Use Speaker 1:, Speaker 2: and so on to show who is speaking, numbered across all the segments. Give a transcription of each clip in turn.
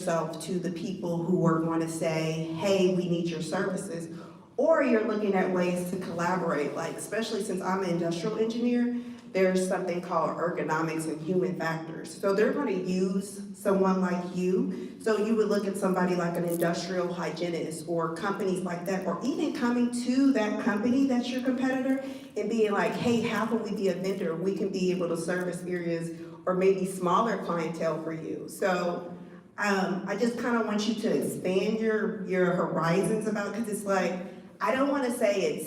Speaker 1: yourself to the people who are going to say, hey, we need your services, or you're looking at ways to collaborate, like especially since I'm an industrial engineer, there's something called ergonomics and human factors. So they're going to use someone like you. So you would look at somebody like an industrial hygienist or companies like that, or even coming to that company that's your competitor and being like, hey, how can we be a vendor? We can be able to service areas or maybe smaller clientele for you. So I just kind of want you to expand your horizons about, because it's like, I don't want to say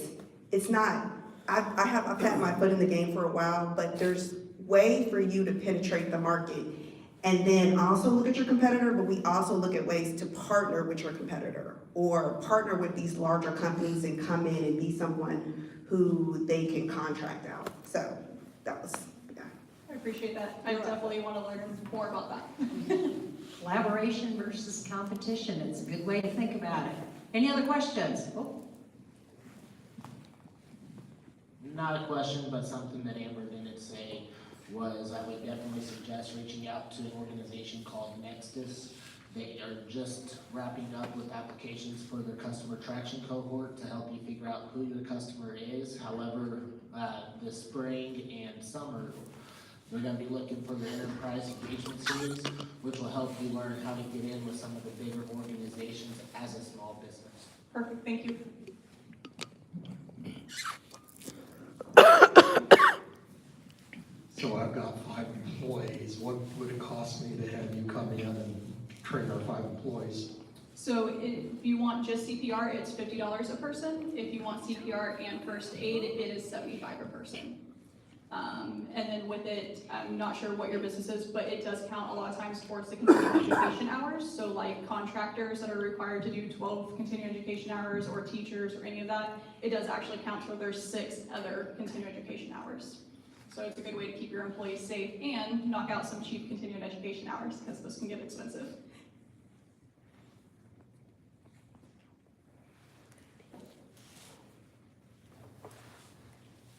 Speaker 1: it's not, I've had my foot in the game for a while, but there's way for you to penetrate the market. And then also look at your competitor, but we also look at ways to partner with your competitor or partner with these larger companies and come in and be someone who they can contract out. So that was, yeah.
Speaker 2: I appreciate that. I definitely want to learn more about that.
Speaker 3: Collaboration versus competition. It's a good way to think about it. Any other questions? Oh.
Speaker 4: Not a question, but something that Amber didn't say was I would definitely suggest reaching out to an organization called Nexus. They are just wrapping up with applications for their customer traction cohort to help you figure out who your customer is. However, this spring and summer, they're going to be looking for the Enterprise Engagement Series, which will help you learn how to get in with some of the bigger organizations as a small business.
Speaker 2: Perfect, thank you.
Speaker 5: So I've got 5 employees. What would it cost me to have you come in and train our 5 employees?
Speaker 2: So if you want just CPR, it's $50 a person. If you want CPR and first aid, it is $75 a person. And then with it, I'm not sure what your business is, but it does count a lot of times towards the continuing education hours. So like contractors that are required to do 12 continuing education hours, or teachers or any of that, it does actually count toward their 6 other continuing education hours. So it's a good way to keep your employees safe and knock out some cheap continuing education hours, because those can get expensive.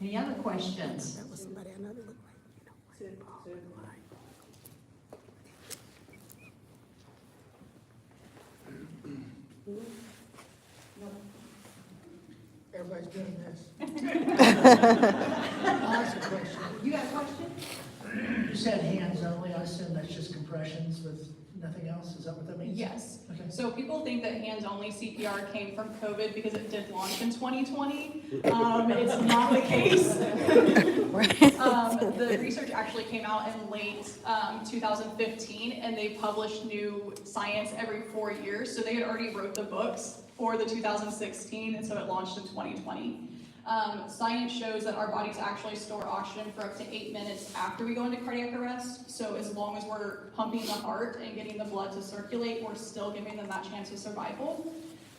Speaker 3: Any other questions?
Speaker 1: That was somebody I know that looked
Speaker 6: Everybody's doing this. I'll ask a question.
Speaker 3: You got a question?
Speaker 6: You said hands only, I assume that's just compressions with nothing else, is that what that means?
Speaker 2: Yes.
Speaker 6: Okay.
Speaker 2: So people think that hands-only CPR came from COVID because it did launch in 2020. It's not the case. The research actually came out in late 2015, and they published new science every 4 years. So they had already wrote the books for the 2016, and so it launched in 2020. Science shows that our bodies actually store oxygen for up to 8 minutes after we go into cardiac arrest. So as long as we're pumping the heart and getting the blood to circulate, we're still giving them that chance of survival.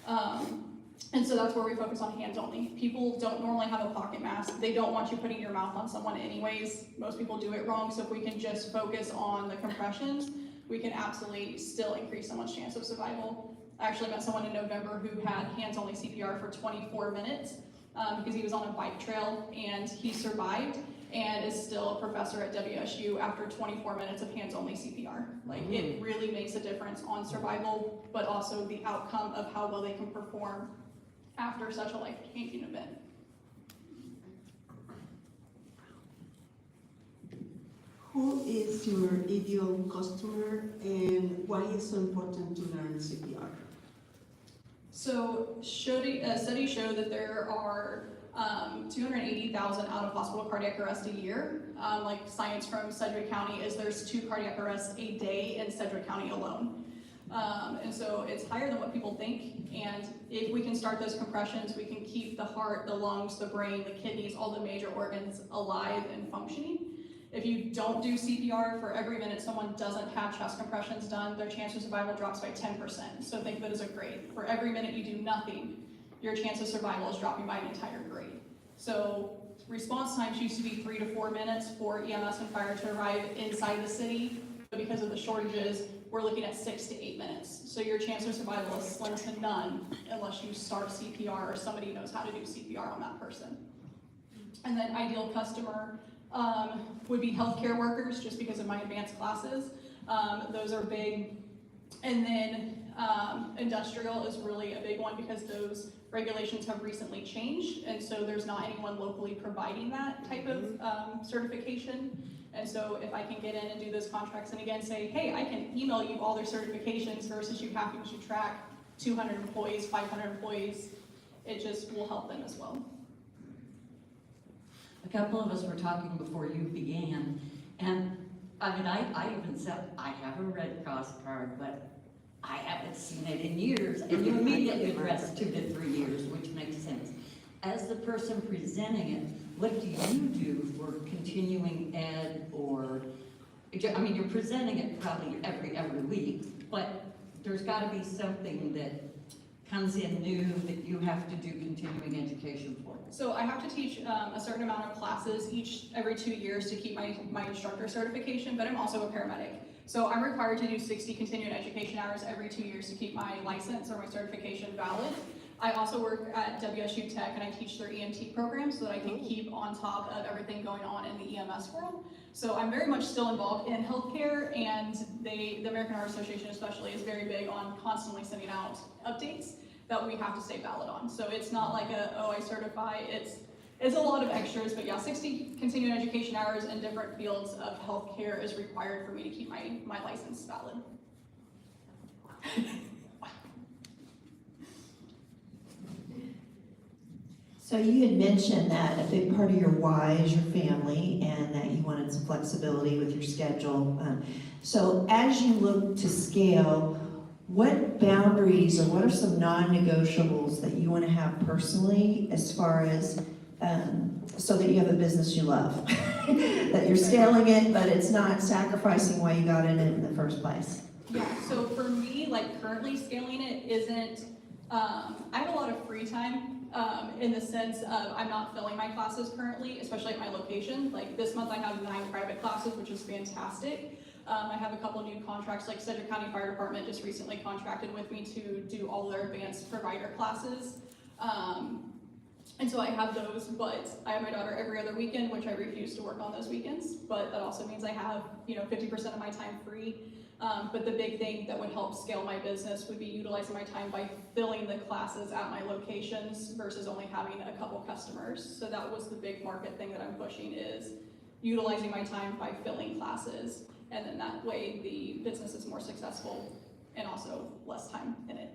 Speaker 2: And so that's where we focus on hands only. People don't normally have a pocket mask. They don't want you putting your mouth on someone anyways. Most people do it wrong. So if we can just focus on the compressions, we can absolutely still increase someone's chance of survival. I actually met someone in November who had hands only CPR for 24 minutes. Because he was on a bike trail and he survived and is still a professor at WSU after 24 minutes of hands-only CPR. Like, it really makes a difference on survival, but also the outcome of how well they can perform after such a life-changing event.
Speaker 7: Who is your ideal customer and why is it so important to learn CPR?
Speaker 2: So studies show that there are 280,000 out-of-hospital cardiac arrests a year. Like science from Sedgwick County is there's 2 cardiac arrests a day in Sedgwick County alone. And so it's higher than what people think. And if we can start those compressions, we can keep the heart, the lungs, the brain, the kidneys, all the major organs alive and functioning. If you don't do CPR, for every minute someone doesn't have chest compressions done, their chance of survival drops by 10%. So think of it as a grade. For every minute you do nothing, your chance of survival is dropping by an entire grade. So response times used to be 3 to 4 minutes for EMS and fire to arrive inside the city. But because of the shortages, we're looking at 6 to 8 minutes. So your chance of survival is slim to none unless you start CPR or somebody knows how to do CPR on that person. And then ideal customer would be healthcare workers, just because of my advanced classes. Those are big And then industrial is really a big one because those regulations have recently changed, and so there's not anyone locally providing that type of certification. And so if I can get in and do those contracts and again say, hey, I can email you all their certifications versus you having to track 200 employees, 500 employees, it just will help them as well.
Speaker 3: A couple of us were talking before you began, and I mean, I even said, I have a Red Cross card, but I haven't seen it in years, and you immediately addressed 2 to 3 years, which makes sense. As the person presenting it, what do you do for continuing ed or, I mean, you're presenting it probably every week, but there's gotta be something that comes in new that you have to do continuing education for.
Speaker 2: So I have to teach a certain amount of classes every 2 years to keep my instructor certification, but I'm also a paramedic. So I'm required to do 60 continuing education hours every 2 years to keep my license or my certification valid. I also work at WSU Tech and I teach their EMT program so that I can keep on top of everything going on in the EMS world. So I'm very much still involved in healthcare, and the American Heart Association especially is very big on constantly sending out updates that we have to stay valid on. So it's not like I certify, it's a lot of extras, but yeah, 60 continuing education hours in different fields of healthcare is required for me to keep my license valid.
Speaker 8: So you had mentioned that a big part of your why is your family and that you wanted some flexibility with your schedule. So as you look to scale, what boundaries or what are some non-negotiables that you want to have personally as far as so that you have a business you love? That you're scaling it, but it's not sacrificing why you got in it in the first place.
Speaker 2: Yeah, so for me, like currently scaling it isn't, I have a lot of free time in the sense of I'm not filling my classes currently, especially at my location. Like this month I have 9 private classes, which is fantastic. I have a couple new contracts, like Sedgwick County Fire Department just recently contracted with me to do all their advanced provider classes. And so I have those, but I have my daughter every other weekend, which I refuse to work on those weekends. But that also means I have, 50% of my time free. But the big thing that would help scale my business would be utilizing my time by filling the classes at my locations versus only having a couple customers. So that was the big market thing that I'm pushing, is utilizing my time by filling classes. And then that way the business is more successful and also less time in it.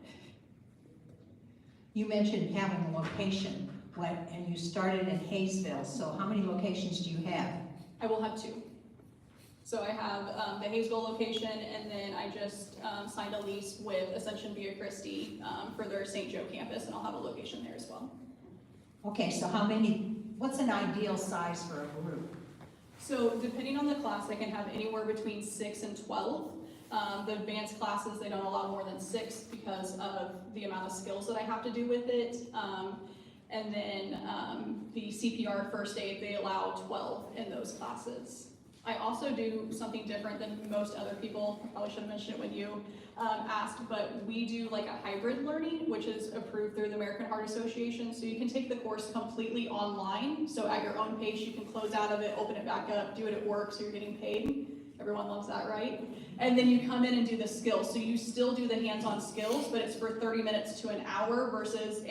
Speaker 3: You mentioned having a location, and you started in Hayesville, so how many locations do you have?
Speaker 2: I will have 2. So I have the Hayesville location, and then I just signed a lease with Ascension Via Christi for their St. Joe campus, and I'll have a location there as well.
Speaker 3: Okay, so what's an ideal size for a group?
Speaker 2: So depending on the class, I can have anywhere between 6 and 12. The advanced classes, they don't allow more than 6 because of the amount of skills that I have to do with it. And then the CPR first aid, they allow 12 in those classes. I also do something different than most other people. I probably should have mentioned it when you asked, but we do like a hybrid learning, which is approved through the American Heart Association. So you can take the course completely online. So at your own pace, you can close out of it, open it back up, do it at work, so you're getting paid. Everyone loves that, right? And then you come in and do the skills. So you still do the hands-on skills, but it's for 30 minutes to an hour versus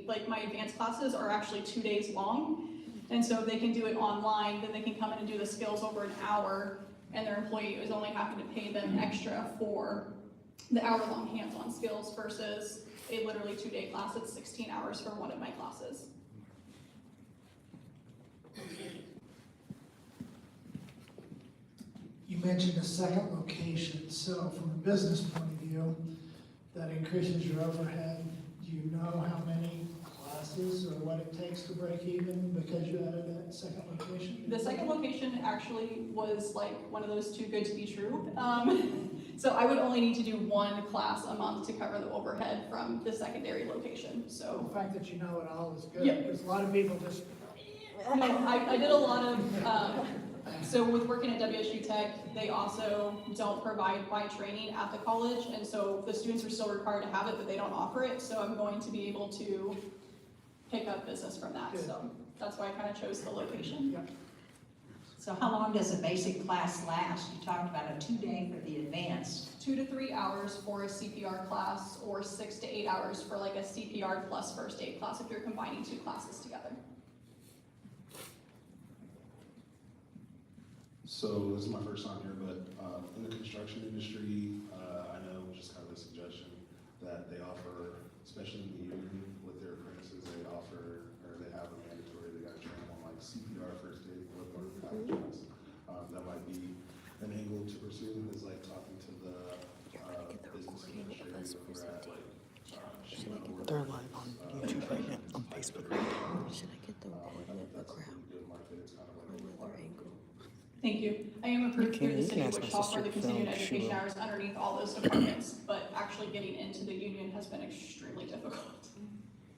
Speaker 2: like my advanced classes are actually 2 days long. And so if they can do it online, then they can come in and do the skills over an hour, and their employee is only having to pay them extra for the hour-long hands-on skills versus a literally 2-day class. It's 16 hours for one of my classes.
Speaker 6: You mentioned a second location, so from a business point of view, that increases your overhead. Do you know how many classes or what it takes to break even because you added that second location?
Speaker 2: The second location actually was like one of those too good to be true. So I would only need to do 1 class a month to cover the overhead from the secondary location, so.
Speaker 6: The fact that you know it all is good,
Speaker 2: Yeah.
Speaker 6: because a lot of people just,
Speaker 2: No, I did a lot of, so with working at WSU Tech, they also don't provide my training at the college, and so the students are still required to have it, but they don't offer it, so I'm going to be able to pick up business from that,
Speaker 6: Good.
Speaker 2: so that's why I kind of chose the location.
Speaker 6: yeah.
Speaker 3: So how long does a basic class last? You talked about a 2-day for the advanced.
Speaker 2: 2 to 3 hours for a CPR class, or 6 to 8 hours for like a CPR plus first aid class if you're combining 2 classes together.
Speaker 9: So this is my first time here, but in the construction industry, I know, just kind of a suggestion, that they offer, especially in the union with their apprentices, they offer, or they have a mandatory, they gotta train them on like CPR, first aid, what part of the college class. That might be an angle to pursue, is like talking to the business administrators over at like,
Speaker 10: They're live on YouTube right now, on Facebook right now. Should I get the
Speaker 9: recording of the crowd? Good market, it's kind of like
Speaker 10: another angle?
Speaker 2: Thank you. I am approved through the city of Wichita for the continuing education hours underneath all those departments, but actually getting into the union has been extremely difficult.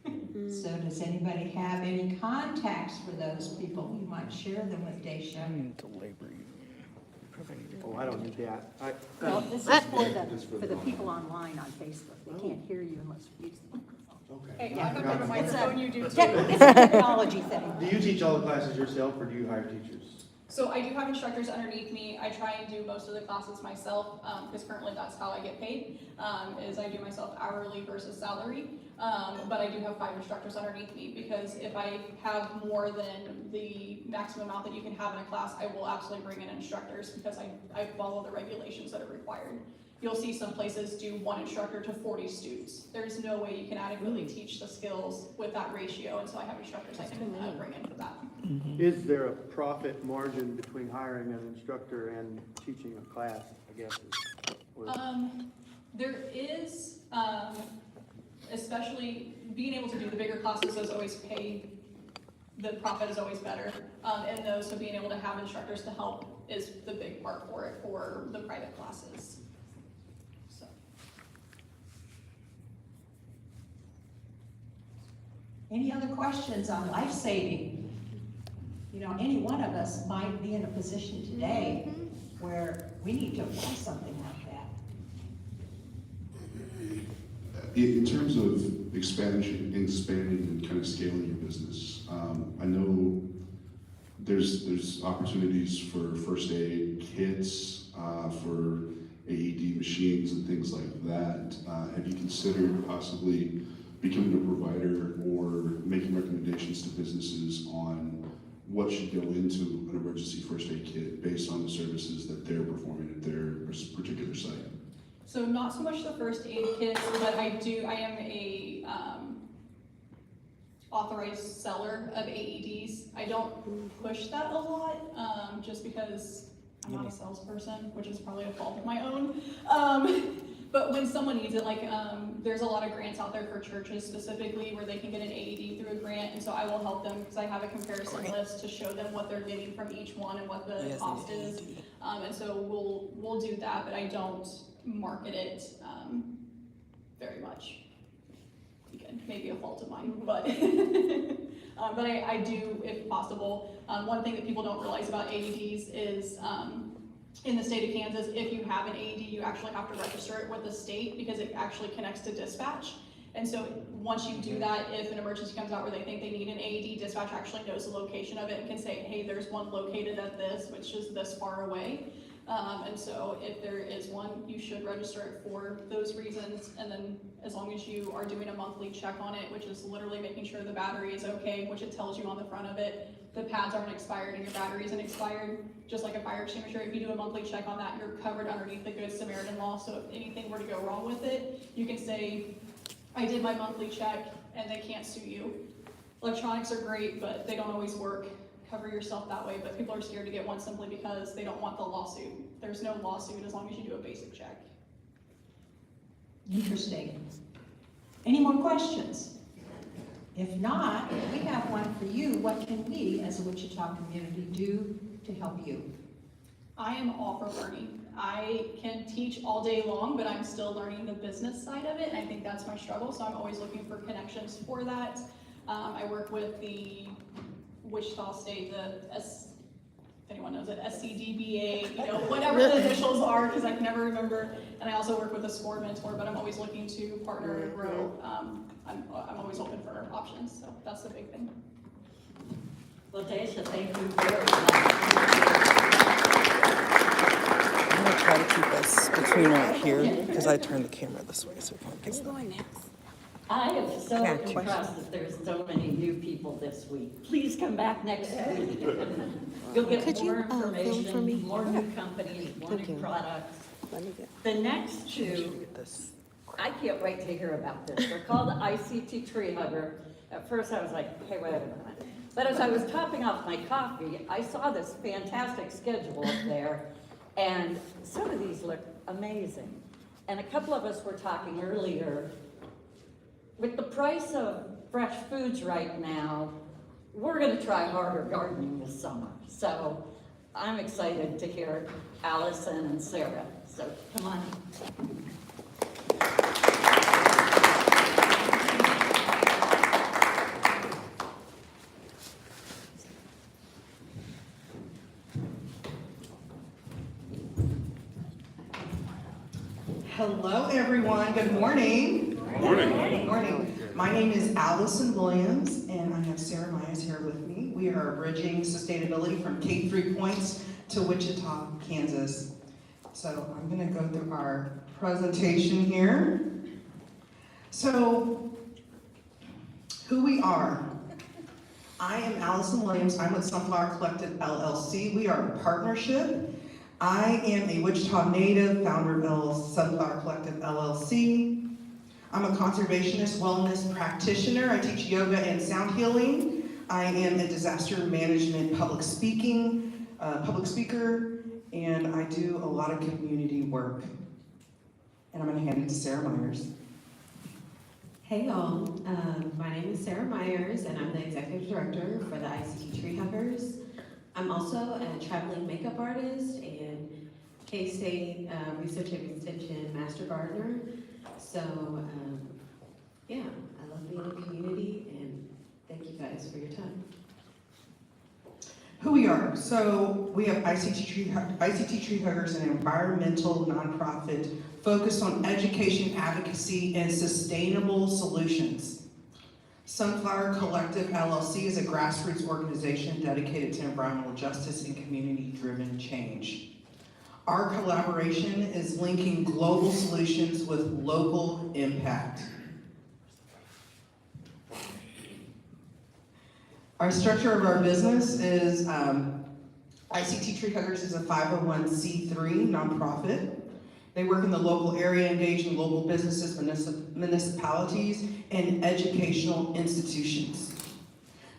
Speaker 3: So does anybody have any contacts for those people? You might share them with Daisha.
Speaker 10: The labor union.
Speaker 11: Oh, I don't need that.
Speaker 12: Well, this is for the people online on Facebook. They can't hear you unless you use the microphone.
Speaker 2: Hey, I have a microphone, you do too.
Speaker 12: It's a technology thing.
Speaker 11: Do you teach all the classes yourself, or do you hire teachers?
Speaker 2: So I do have instructors underneath me. I try and do most of the classes myself, because currently that's how I get paid, is I do myself hourly versus salary. But I do have 5 instructors underneath me, because if I have more than the maximum amount that you can have in a class, I will absolutely bring in instructors, because I follow the regulations that are required. You'll see some places do 1 instructor to 40 students. There's no way you can adequately teach the skills with that ratio, and so I have instructors I can bring in for that.
Speaker 11: Is there a profit margin between hiring an instructor and teaching a class, I guess?
Speaker 2: There is, especially being able to do the bigger classes is always the profit is always better. And those, so being able to have instructors to help is the big part for it, for the private classes. So.
Speaker 3: Any other questions on life saving? You know, any one of us might be in a position today where we need to apply something like that.
Speaker 13: In terms of expanding and kind of scaling your business, I know there's opportunities for first aid kits, for AED machines and things like that. Have you considered possibly becoming a provider or making recommendations to businesses on what should go into an emergency first aid kit based on the services that they're performing at their particular site?
Speaker 2: So not so much the first aid kits, but I am a authorized seller of AEDs. I don't push that a lot, just because I'm not a salesperson, which is probably a fault of my own. But when someone needs it, like there's a lot of grants out there for churches specifically where they can get an AED through a grant, and so I will help them because I have a comparison list to show them what they're getting from each one and what the cost is. And so we'll do that, but I don't market it very much. Again, maybe a fault of mine, but but I do, if possible. One thing that people don't realize about AEDs is in the state of Kansas, if you have an AED, you actually have to register it with the state because it actually connects to dispatch. And so once you do that, if an emergency comes out where they think they need an AED, dispatch actually knows the location of it and can say, hey, there's one located at this, which is this far away. And so if there is one, you should register it for those reasons. And then as long as you are doing a monthly check on it, which is literally making sure the battery is okay, which it tells you on the front of it, the pads aren't expired and your battery isn't expired, just like a fire extinguisher, if you do a monthly check on that, you're covered underneath the Good Samaritan law. So if anything were to go wrong with it, you can say, I did my monthly check and they can't sue you. Electronics are great, but they don't always work. Cover yourself that way, but people are scared to get one simply because they don't want the lawsuit. There's no lawsuit as long as you do a basic check.
Speaker 3: Interesting. Any more questions? If not, we have one for you. What can we, as a Wichita community, do to help you?
Speaker 2: I am all for learning. I can teach all day long, but I'm still learning the business side of it, and I think that's my struggle, so I'm always looking for connections for that. I work with the Wichita State, if anyone knows it, SCDBA, whatever the initials are, because I can never remember. And I also work with a SCORE mentor, but I'm always looking to partner and grow. I'm always open for options, so that's the big thing.
Speaker 3: Well, Daisha, thank you very much.
Speaker 10: try to keep us between right here because I turned the camera this way so we can't get stuck.
Speaker 3: I am so
Speaker 10: Yeah,
Speaker 3: impressed
Speaker 10: question.
Speaker 3: that there's so many new people this week. Please come back next week. You'll get
Speaker 10: Could you,
Speaker 3: more
Speaker 10: film for me?
Speaker 3: information, more new companies, more
Speaker 10: Thank
Speaker 3: new
Speaker 10: you.
Speaker 3: products.
Speaker 10: Let me get
Speaker 3: The next two,
Speaker 10: get this.
Speaker 3: I can't wait to hear about this. They're called the ICT Tree Hugger. At first I was like, hey, wait a minute. But as I was topping off my coffee, I saw this fantastic schedule up there, and some of these look amazing. And a couple of us were talking earlier, with the price of fresh foods right now, we're gonna try harder gardening this summer. So I'm excited to hear Allison and Sarah. So come on.
Speaker 14: Hello, everyone. Good morning.
Speaker 13: Morning.
Speaker 14: Good morning. My name is Allison Williams, and I have Sarah Myers here with me. We are bridging sustainability from K3 points to Wichita, Kansas. So I'm going to go through our presentation here. So, who we are. I am Allison Williams. I'm with Sunflower Collective LLC. We are a partnership. I am a Wichita native, founder of Sunflower Collective LLC. I'm a conservationist wellness practitioner. I teach yoga and sound healing. I am a disaster management public speaker, and I do a lot of community work. And I'm going to hand it to Sarah Myers.
Speaker 15: Hey y'all, my name is Sarah Myers and I'm the executive director for the ICT Tree Huggers. I'm also a traveling makeup artist and K-State Research and Extension Master Gardener. So yeah, I love being in the community and thank you guys for your time.
Speaker 14: Who we are. So we have ICT Tree Huggers, an environmental nonprofit focused on education, advocacy, and sustainable solutions. Sunflower Collective LLC is a grassroots organization dedicated to environmental justice and community-driven change. Our collaboration is linking global solutions with local impact. Our structure of our business is ICT Tree Huggers is a 501c3 nonprofit. They work in the local area, engage in local businesses, municipalities, and educational institutions.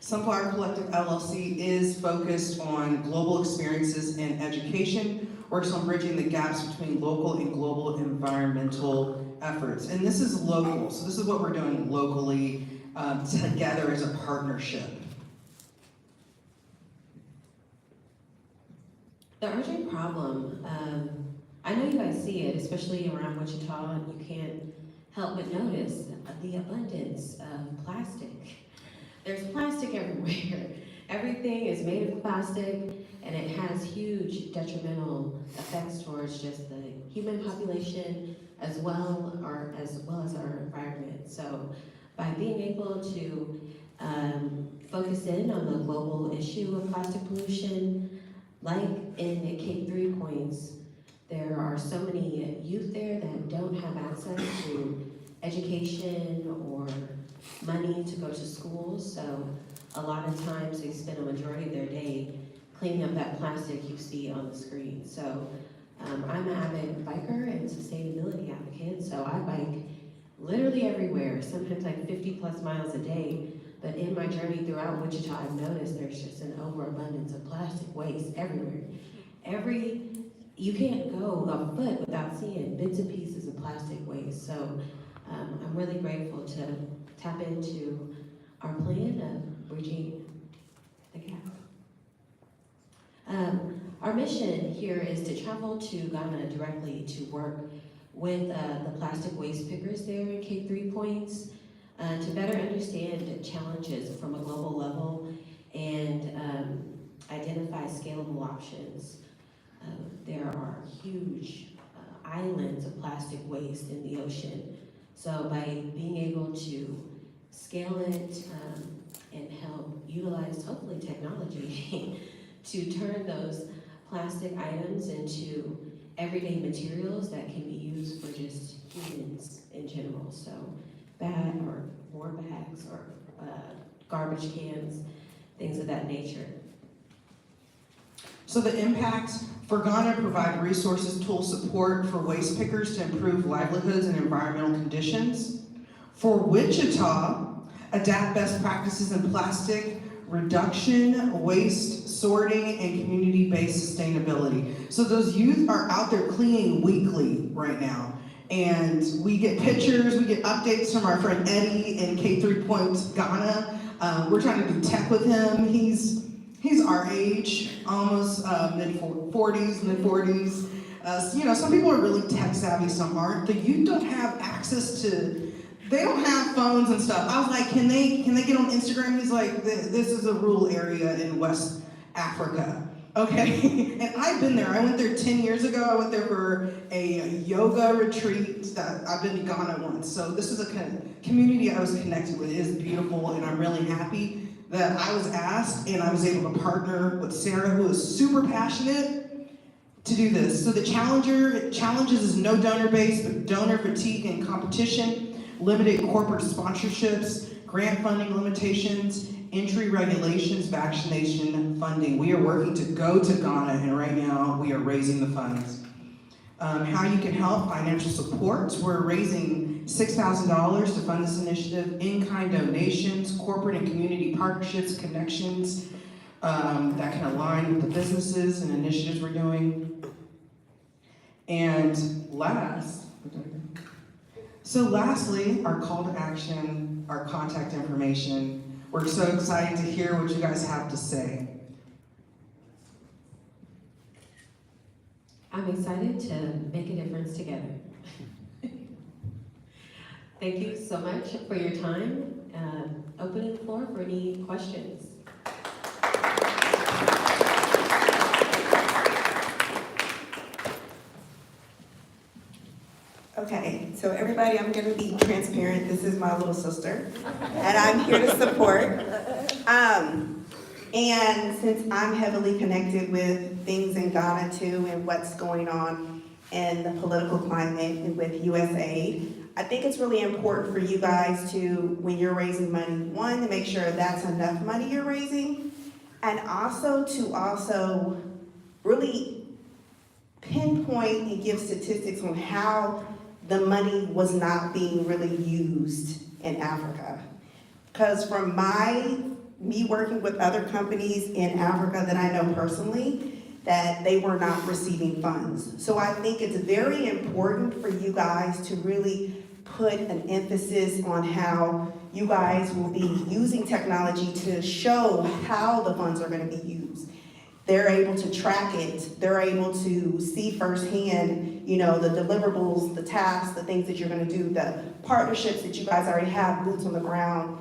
Speaker 14: Sunflower Collective LLC is focused on global experiences and education, works on bridging the gaps between local and global environmental efforts. And this is local, so this is what we're doing locally together as a partnership.
Speaker 15: The urgent problem, I know you guys see it, especially around Wichita, and you can't help but notice the abundance of plastic. There's plastic everywhere. Everything is made of plastic, and it has huge detrimental effects towards just the human population as well as our environment. So by being able to focus in on the global issue of plastic pollution, like in the K3 points, there are so many youth there that don't have access to education or money to go to school, so a lot of times they spend a majority of their day cleaning up that plastic you see on the screen. So I'm an avid biker and sustainability advocate, so I bike literally everywhere, sometimes like 50 plus miles a day. But in my journey throughout Wichita, I've noticed there's just an overabundance of plastic waste everywhere. You can't go a foot without seeing bits and pieces of plastic waste. So I'm really grateful to tap into our plan of bridging the gap. Our mission here is to travel to Ghana directly to work with the plastic waste pickers there in K3 points, to better understand challenges from a global level and identify scalable options. There are huge islands of plastic waste in the ocean. So by being able to scale it and help utilize, hopefully, technology to turn those plastic items into everyday materials that can be used for just humans in general. So bag or more bags or garbage cans, things of that nature.
Speaker 14: So the impact for Ghana, provide resources, tools, support for waste pickers to improve livelihoods and environmental conditions. For Wichita, adapt best practices in plastic reduction, waste sorting, and community-based sustainability. So those youth are out there cleaning weekly right now. And we get pictures, we get updates from our friend Eddie in K3 Point, Ghana. We're trying to do tech with him. He's our age, almost mid-40s. You know, some people are really tech savvy, some aren't. The youth don't have access to, they don't have phones and stuff. I was like, can they get on Instagram? He's like, this is a rural area in West Africa. Okay, and I've been there. I went there 10 years ago. I went there for a yoga retreat. I've been to Ghana once. So this is a community I was connected with. It is beautiful, and I'm really happy that I was asked and I was able to partner with Sarah, who is super passionate, to do this. So the challenges is no donor base, but donor fatigue and competition, limited corporate sponsorships, grant funding limitations, entry regulations, vaccination funding. We are working to go to Ghana, and right now we are raising the funds. How you can help, financial support. We're raising $6,000 to fund this initiative, in-kind donations, corporate and community partnerships, connections that can align with the businesses and initiatives we're doing. And lastly, our call to action, our contact information. We're so excited to hear what you guys have to say.
Speaker 15: I'm excited to make a difference together. Thank you so much for your time. Opening the floor for any questions.
Speaker 1: Okay, so everybody, I'm gonna be transparent. This is my little sister, and I'm here to support. And since I'm heavily connected with things in Ghana too, and what's going on in the political climate and with USAID, I think it's really important for you guys to, when you're raising money, one, to make sure that's enough money you're raising, and also to really pinpoint and give statistics on how the money was not being really used in Africa. Because from me working with other companies in Africa that I know personally, that they were not receiving funds. So I think it's very important for you guys to really put an emphasis on how you guys will be using technology to show how the funds are going to be used. They're able to track it. They're able to see firsthand, you know, the deliverables, the tasks, the things that you're going to do, the partnerships that you guys already have, boots on the ground.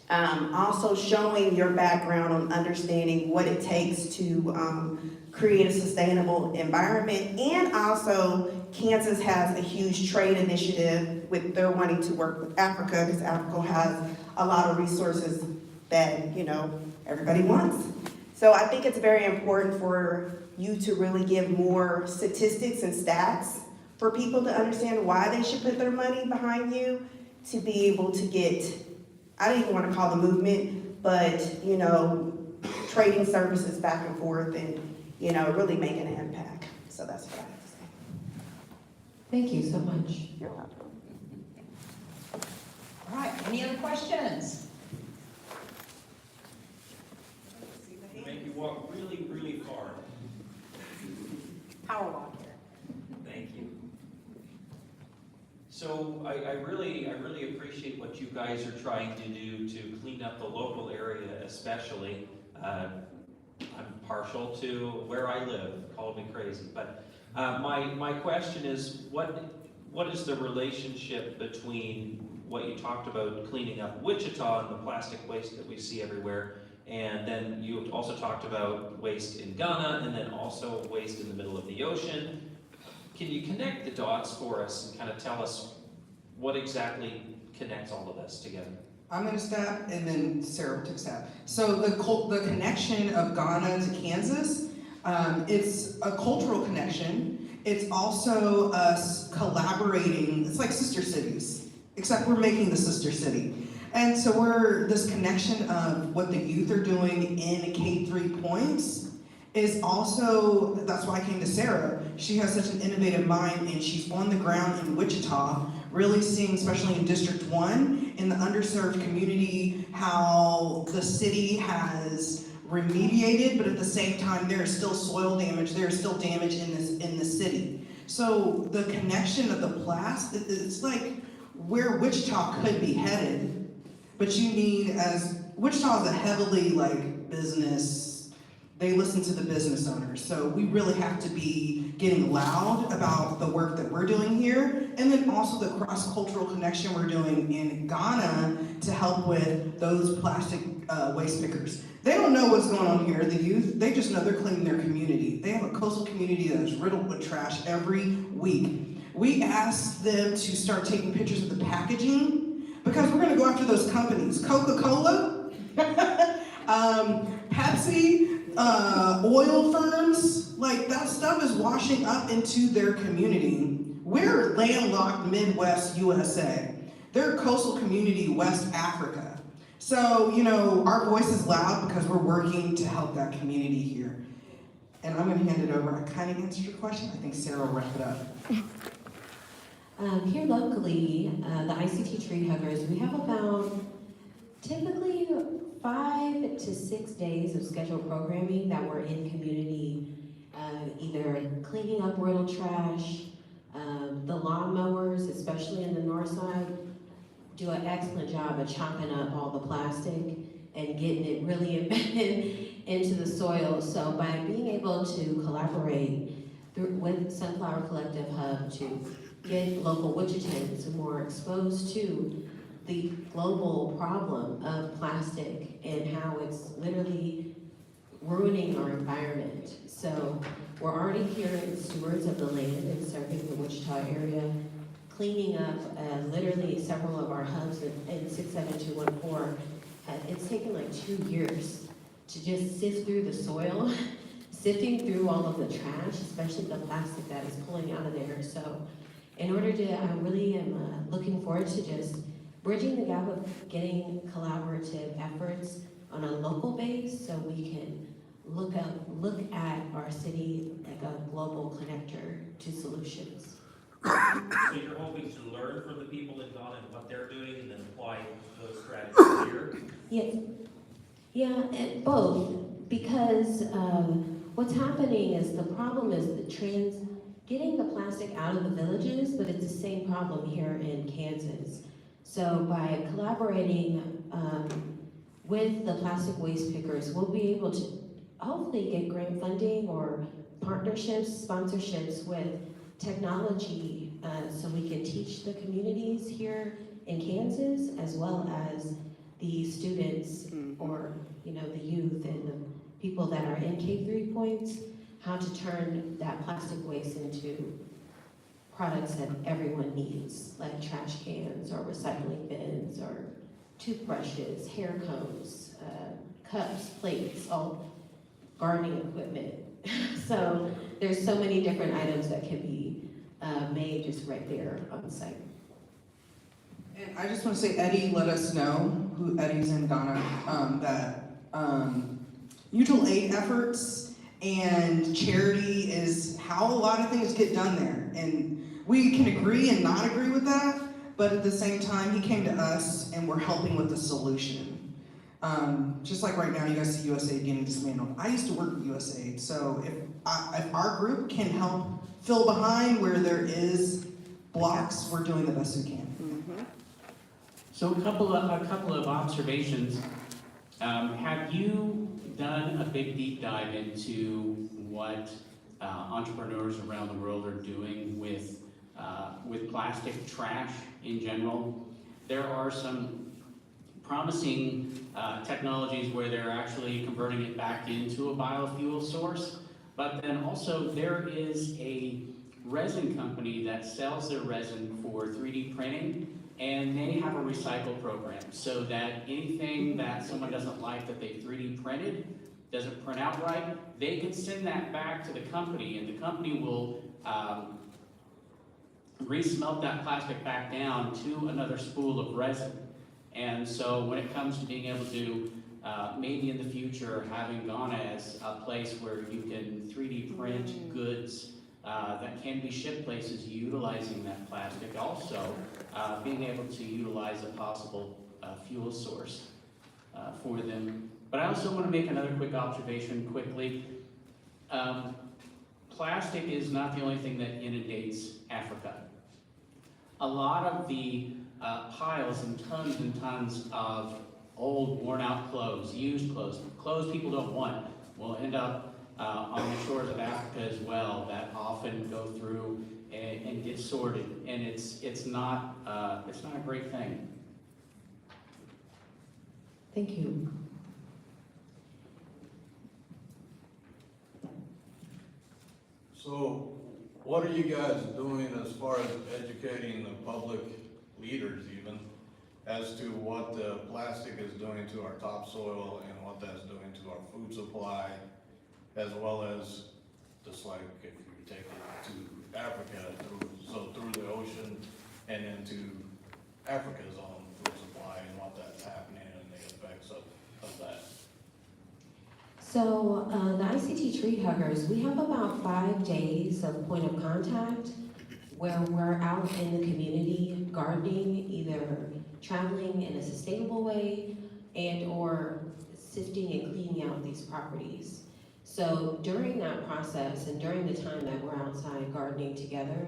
Speaker 1: Also showing your background on understanding what it takes to create a sustainable environment. And also, Kansas has a huge trade initiative with their wanting to work with Africa, because Africa has a lot of resources that, you know, everybody wants. So I think it's very important for you to really give more statistics and stats for people to understand why they should put their money behind you, to be able to get, I don't even want to call the movement, but, you know, trading services back and forth and, you know, really making an impact. So that's what I have to say.
Speaker 15: Thank you so much.
Speaker 12: You're welcome.
Speaker 16: All right, any other questions?
Speaker 17: Make you walk really, really far.
Speaker 12: Power walk here.
Speaker 17: Thank you. So I really appreciate what you guys are trying to do to clean up the local area, especially. I'm partial to where I live, call me crazy, but my question is, what is the relationship between what you talked about cleaning up Wichita and the plastic waste that we see everywhere, and then you also talked about waste in Ghana, and then also waste in the middle of the ocean? Can you connect the dots for us and kind of tell us what exactly connects all of this together?
Speaker 14: I'm going to stab, and then Sarah will take a stab. So the connection of Ghana to Kansas, it's a cultural connection. It's also us collaborating. It's like sister cities, except we're making the sister city. And so we're this connection of what the youth are doing in K3 points is also, that's why I came to Sarah. She has such an innovative mind and she's on the ground in Wichita, really seeing, especially in District 1, in the underserved community, how the city has remediated, but at the same time, there is still soil damage, there is still damage in the city. So the connection of the plastic, it's like where Wichita could be headed, but you need, as Wichita is a heavily like business, they listen to the business owners. So we really have to be getting loud about the work that we're doing here, and then also the cross-cultural connection we're doing in Ghana to help with those plastic waste pickers. They don't know what's going on here, the youth, they just know they're cleaning their community. They have a coastal community that is riddled with trash every week. We asked them to start taking pictures of the packaging because we're gonna go after those companies. Coca-Cola, Pepsi, oil firms, like that stuff is washing up into their community. We're landlocked Midwest USA. They're a coastal community, West Africa. So, you know, our voice is loud because we're working to help that community here. And I'm gonna hand it over. I kind of answered your question. I think Sarah will wrap it up.
Speaker 15: Here locally, the ICT Tree Huggers, we have about typically 5 to 6 days of scheduled programming that we're in community, either cleaning up royal trash, the lawnmowers, especially in the north side, do an excellent job of chopping up all the plastic and getting it really embedded into the soil. So by being able to collaborate with Sunflower Collective Hub to get local Wichitans more exposed to the global problem of plastic and how it's literally ruining our environment. So we're already here as stewards of the land and serving the Wichita area, cleaning up literally several of our hubs in 67214. It's taken like 2 years to just sift through the soil, sifting through all of the trash, especially the plastic that is pulling out of there. So in order to, I really am looking forward to just bridging the gap of getting collaborative efforts on a local base so we can look at our city like a global connector to solutions.
Speaker 17: So you're hoping to learn from the people in Ghana and what they're doing and then apply those strategies here?
Speaker 15: Yeah, and both, because what's happening is the problem is getting the plastic out of the villages, but it's the same problem here in Kansas. So by collaborating with the plastic waste pickers, we'll be able to hopefully get grant funding or partnerships, sponsorships with technology so we can teach the communities here in Kansas as well as the students or the youth and the people that are in K3 points, how to turn that plastic waste into products that everyone needs, like trash cans or recycling bins or toothbrushes, hair combs, cups, plates, all gardening equipment. So there's so many different items that can be made just right there on site.
Speaker 14: And I just want to say, Eddie let us know, who Eddie's in Ghana, that mutual aid efforts and charity is how a lot of things get done there. And we can agree and not agree with that, but at the same time, he came to us and we're helping with the solution. Just like right now, you guys see USAID getting dismantled. I used to work with USAID, so if our group can help fill behind where there is blocks, we're doing the best we can.
Speaker 18: So a couple of observations. Have you done a big deep dive into what entrepreneurs around the world are doing with plastic trash in general? There are some promising technologies where they're actually converting it back into a biofuel source, but then also there is a resin company that sells their resin for 3D printing, and they have a recycle program so that anything that someone doesn't like that they 3D printed, doesn't print out right, they can send that back to the company, and the company will re-smelt that plastic back down to another spool of resin. And so when it comes to being able to, maybe in the future, having Ghana as a place where you can 3D print goods that can be shipped places utilizing that plastic, also being able to utilize a possible fuel source for them. But I also want to make another quick observation quickly. Plastic is not the only thing that inundates Africa. A lot of the piles and tons of old, worn-out clothes, used clothes, clothes people don't want, will end up on the shores of Africa as well, that often go through and get sorted, and it's not a great thing.
Speaker 15: Thank you.
Speaker 19: So, what are you guys doing as far as educating the public leaders even as to what the plastic is doing to our topsoil and what that's doing to our food supply, as well as just like if you take it to Africa, through the ocean and into Africa's own food supply and what that's happening and the effects of that.
Speaker 15: So the ICT Tree Huggers, we have about 5 days of point of contact where we're out in the community gardening, either traveling in a sustainable way and or sifting and cleaning out these properties. So during that process and during the time that we're outside gardening together,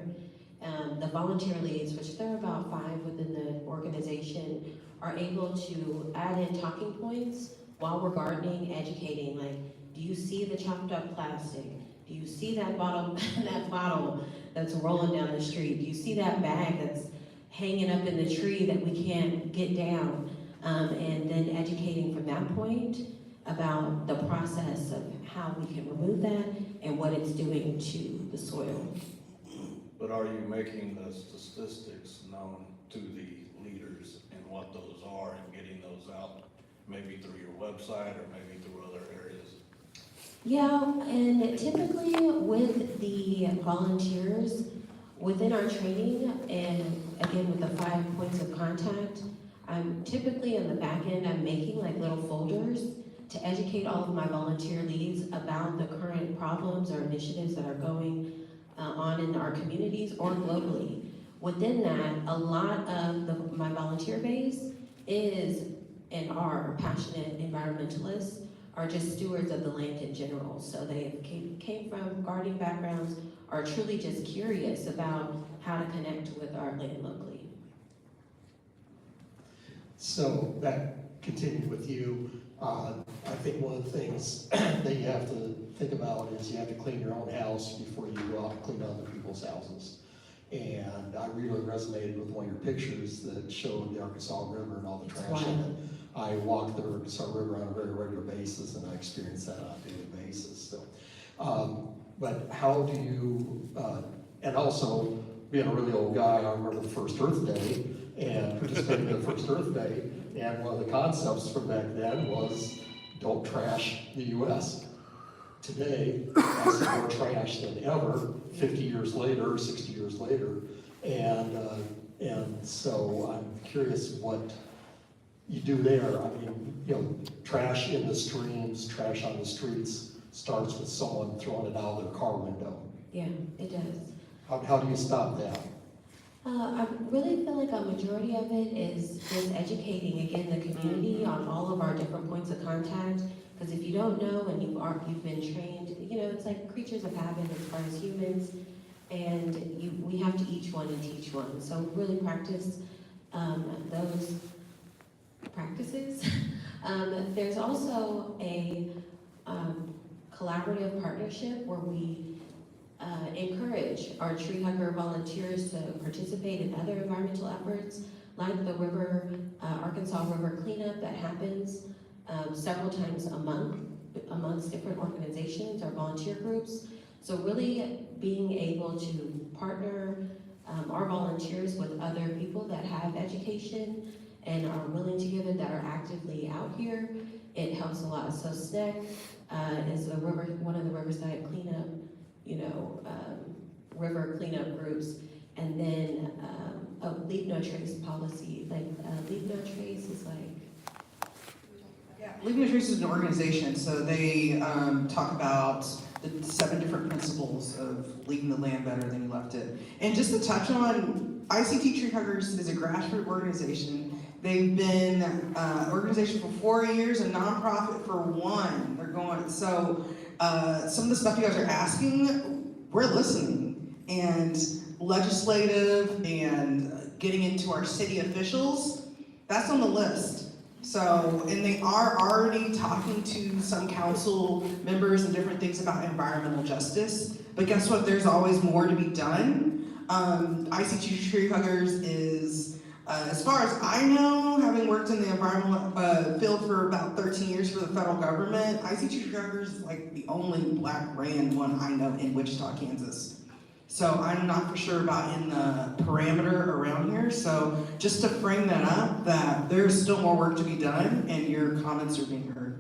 Speaker 15: the volunteer leads, which there are about 5 within the organization, are able to add in talking points while we're gardening, educating, like, do you see the chopped up plastic? Do you see that bottle, that bottle that's rolling down the street? Do you see that bag that's hanging up in the tree that we can't get down? And then educating from that point about the process of how we can remove that and what it's doing to the soil.
Speaker 19: But are you making the statistics known to the leaders and what those are and getting those out, maybe through your website or maybe through other areas?
Speaker 15: Yeah, and typically with the volunteers, within our training, and again with the 5 points of contact, I'm typically in the back end, I'm making like little folders to educate all of my volunteer leads about the current problems or initiatives that are going on in our communities or globally. Within that, a lot of my volunteer base is and are passionate environmentalists, are just stewards of the land in general. So they came from gardening backgrounds, are truly just curious about how to connect with our land locally.
Speaker 5: So that continued with you. I think one of the things that you have to think about is you have to clean your own house before you go out and clean other people's houses. And I really resonated with one of your pictures that showed the Arkansas River and all the trash in it. I walk the Arkansas River on a very regular basis, and I experience that on a daily basis. So, but how do you, and also being a really old guy, I remember the first Earth Day and participating in the first Earth Day. And one of the concepts from back then was don't trash the U.S. Today, I see more trash than ever, 50 years later, 60 years later. And so I'm curious what you do there. I mean, you know, trash in the streams, trash on the streets starts with someone throwing it out of their car window.
Speaker 15: Yeah, it does.
Speaker 5: How do you stop that?
Speaker 15: I really feel like a majority of it is educating, again, the community on all of our different points of contact. Because if you don't know and you've been trained, you know, it's like creatures of habit as far as humans, and we have to each one and teach one. So really practice those practices. There's also a collaborative partnership where we encourage our tree hugger volunteers to participate in other environmental efforts, like the Arkansas River cleanup that happens several times a month amongst different organizations or volunteer groups. So really being able to partner our volunteers with other people that have education and are willing to give it, that are actively out here, it helps a lot. So SNEC, is one of the Riverside cleanup, river cleanup groups. And then, Leave No Trace policy, Leave No Trace is
Speaker 14: Leave No Trace is an organization, so they talk about the 7 different principles of leaving the land better than you left it. And just to touch on, ICT Tree Huggers is a grassroots organization. They've been an organization for 4 years, a nonprofit for 1. They're going, so some of the stuff you guys are asking, we're listening. And legislative and getting into our city officials, that's on the list. So, and they are already talking to some council members and different things about environmental justice. But guess what? There's always more to be done. ICT Tree Huggers is, as far as I know, having worked in the environmental field for about 13 years for the federal government, ICT Tree Huggers is like the only black-ran one I know in Wichita, Kansas. So I'm not for sure about in the parameter around here. So just to frame that up, that there's still more work to be done and your comments are being heard.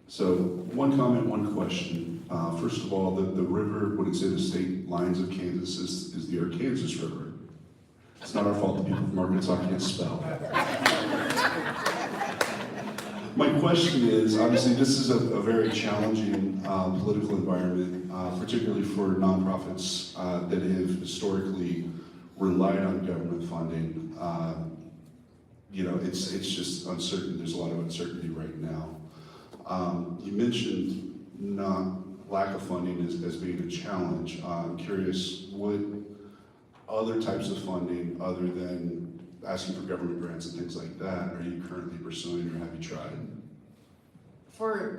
Speaker 13: So one comment, one question. First of all, the river, when it's in the state lines of Kansas, is the Arkansas River. It's not our fault that people from Arkansas can't spell. My question is, obviously this is a very challenging political environment, particularly for nonprofits that have historically relied on government funding. It's just uncertain. There's a lot of uncertainty right now. You mentioned lack of funding as being a challenge. I'm curious, what other types of funding other than asking for government grants and things like that are you currently pursuing or have you tried?
Speaker 14: For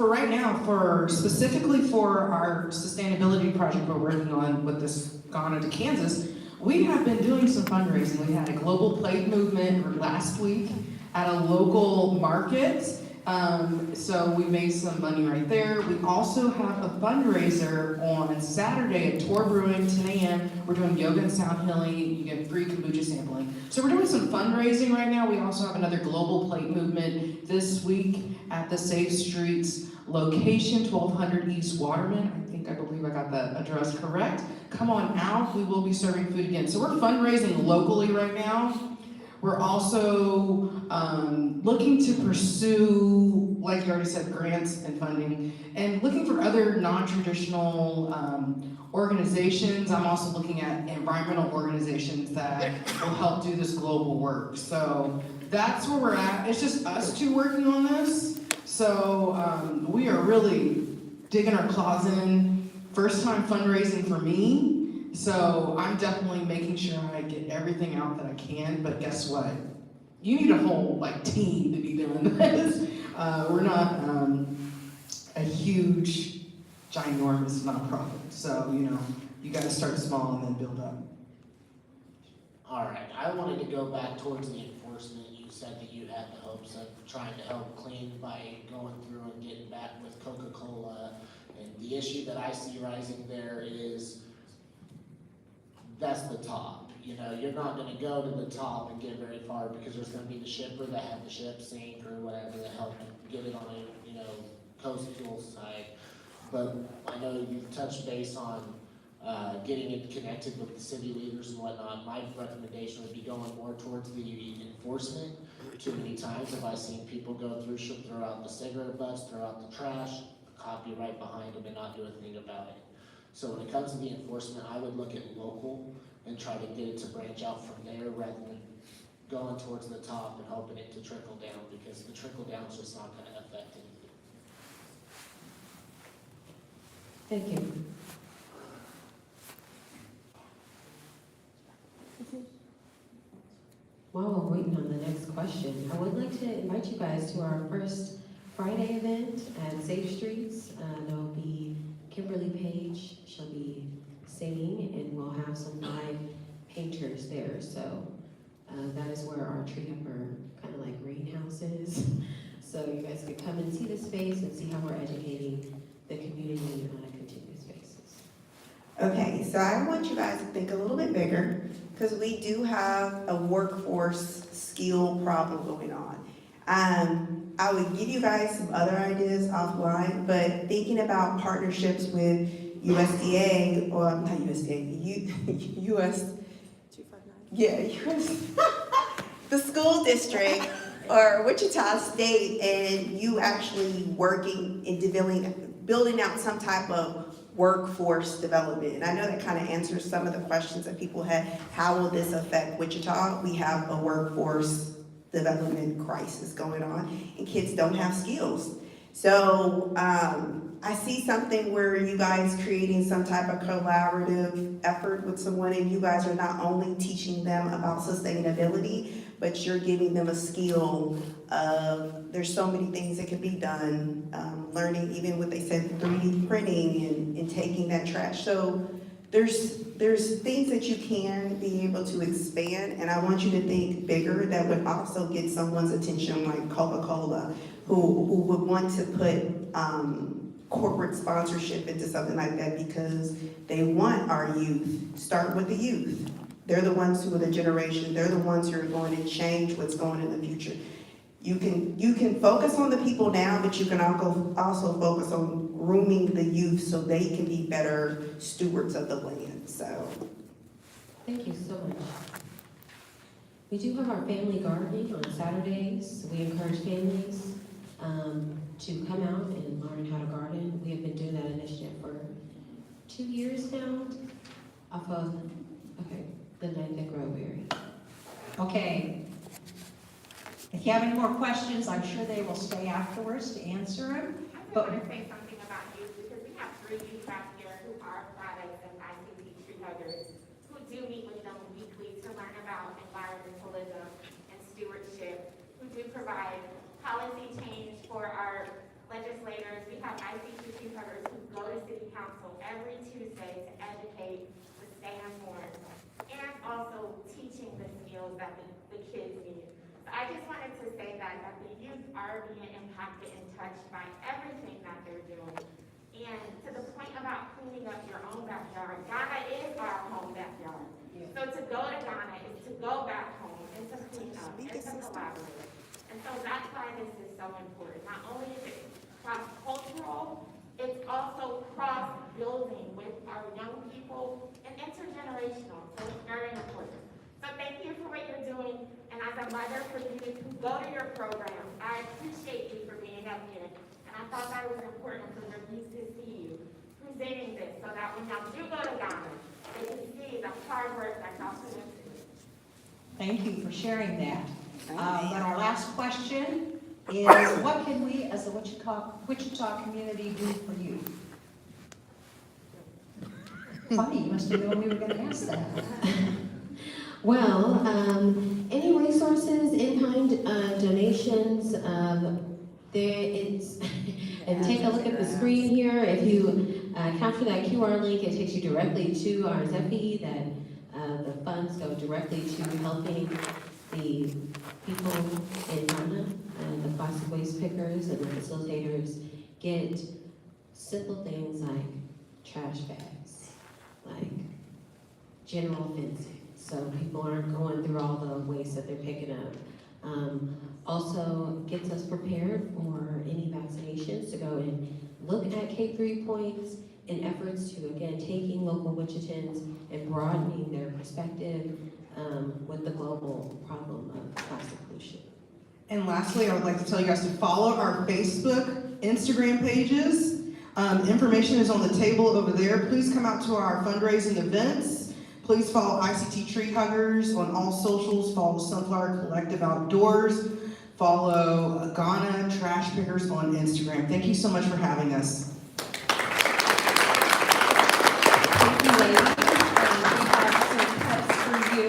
Speaker 14: right now, specifically for our sustainability project we're working on with this Ghana to Kansas, we have been doing some fundraising. We had a global plate movement last week at a local market. So we made some money right there. We also have a fundraiser on Saturday at Tor Brewing, 10 a.m. We're doing yoga and sound healing. You get free kombucha sampling. So we're doing some fundraising right now. We also have another global plate movement this week at the Safe Streets location, 1200 East Waterman. I believe I got the address correct. Come on out. We will be serving food again. So we're fundraising locally right now. We're also looking to pursue, like you already said, grants and funding, and looking for other non-traditional organizations. I'm also looking at environmental organizations that will help do this global work. So that's where we're at. It's just us two working on this. So we are really digging our claws in. First time fundraising for me. So I'm definitely making sure I get everything out that I can, but guess what? You need a whole team to be doing this. We're not a huge, ginormous nonprofit. So, you gotta start small and then build up.
Speaker 4: All right, I wanted to go back towards the enforcement. You said that you had the hopes of trying to help clean by going through and getting back with Coca-Cola. And the issue that I see rising there is that's the top. You're not going to go to the top and get very far because there's going to be the shipper that had the ship sink or whatever to help get it on a coastal side. But I know you've touched base on getting it connected with the city leaders and whatnot. My recommendation would be going more towards the enforcement. Too many times have I seen people go throw out the cigarette butts, throw out the trash, copy right behind them and not do a thing about it. So when it comes to the enforcement, I would look at local and try to get it to branch out from there rather than going towards the top and hoping it to trickle down, because the trickle down is just not going to affect anything.
Speaker 15: Thank you. While we're waiting on the next question, I would like to invite you guys to our first Friday event at Safe Streets. There'll be Kimberly Page, she'll be singing, and we'll have some live painters there. So that is where our tree hopper kind of like greenhouse is. So you guys can come and see the space and see how we're educating the community on a continuous basis.
Speaker 1: Okay, so I want you guys to think a little bit bigger, because we do have a workforce skill problem going on. I would give you guys some other ideas offline, but thinking about partnerships with USDA, or not USDA, US, yeah, US, the school district, or Wichita State, and you actually working and building out some type of workforce development. And I know that kind of answers some of the questions that people had. How will this affect Wichita? We have a workforce development crisis going on, and kids don't have skills. So I see something where you guys creating some type of collaborative effort with someone, and you guys are not only teaching them about sustainability, but you're giving them a skill of, there's so many things that can be done, learning even what they said, 3D printing and taking that trash. So there's things that you can be able to expand, and I want you to think bigger that would also get someone's attention, like Coca-Cola, who would want to put corporate sponsorship into something like that because they want our youth. Start with the youth. They're the ones who are the generation. They're the ones who are going to change what's going in the future. You can focus on the people now, but you can also focus on grooming the youth so they can be better stewards of the land. So,
Speaker 15: Thank you so much. We do have our family gardening on Saturdays. We encourage families to come out and learn how to garden. We have been doing that initiative for 2 years now off of, the night that Growberry.
Speaker 16: Okay. If you have any more questions, I'm sure they will stay afterwards to answer them.
Speaker 20: I want to say something about youth, because we have 3 youth out here who are products of ICT tree huggers, who do meet with them weekly to learn about environmentalism and stewardship, who do provide policy change for our legislators. We have ICT tree huggers who go to city council every Tuesday to educate, to stay informed, and also teaching the skills that the kids need. I just wanted to say that the youth are being impacted and touched by everything that they're doing. And to the point about cleaning up your own backyard, Ghana is our home backyard. So to go to Ghana is to go back home and to clean up and to collaborate. And so that's why this is so important. Not only is it cross-cultural, it's also cross-building with our young people and intergenerational. So it's very important. So thank you for what you're doing. And as a mother, for you to go to your program, I appreciate you for being up here. And I thought that was important for your youth to see you presenting this so that when y'all do go to Ghana, they can see the hard work that y'all put into it.
Speaker 16: Thank you for sharing that. But our last question is, what can we as a Wichita community do for you? Funny, you must have known we were going to ask that.
Speaker 15: Well, any resources, in-kind donations, and take a look at the screen here. If you capture that QR link, it takes you directly to our ZEPI, that the funds go directly to helping the people in Ghana and the plastic waste pickers and the facilitators get simple things like trash bags, like general fencing, so people aren't going through all the waste that they're picking up. Also gets us prepared for any vaccinations to go and look at K3 points in efforts to, again, taking local Wichitans and broadening their perspective with the global problem of plastic pollution.
Speaker 14: And lastly, I would like to tell you guys to follow our Facebook, Instagram pages. Information is on the table over there. Please come out to our fundraising events. Please follow ICT Tree Huggers on all socials. Follow Sunflower Collective Outdoors. Follow Ghana Trash Pickers on Instagram. Thank you so much for having us.
Speaker 16: Thank you, ladies. And we have some cups for you.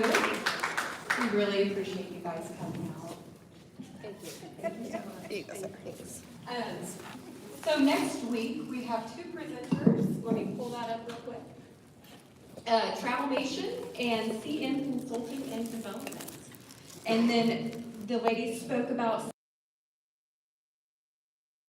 Speaker 16: We really appreciate you guys coming out. Thank you. Thank you so much. So next week, we have 2 presenters. Let me pull that up real quick. Travelmation and CN Consulting and Development. And then the ladies spoke about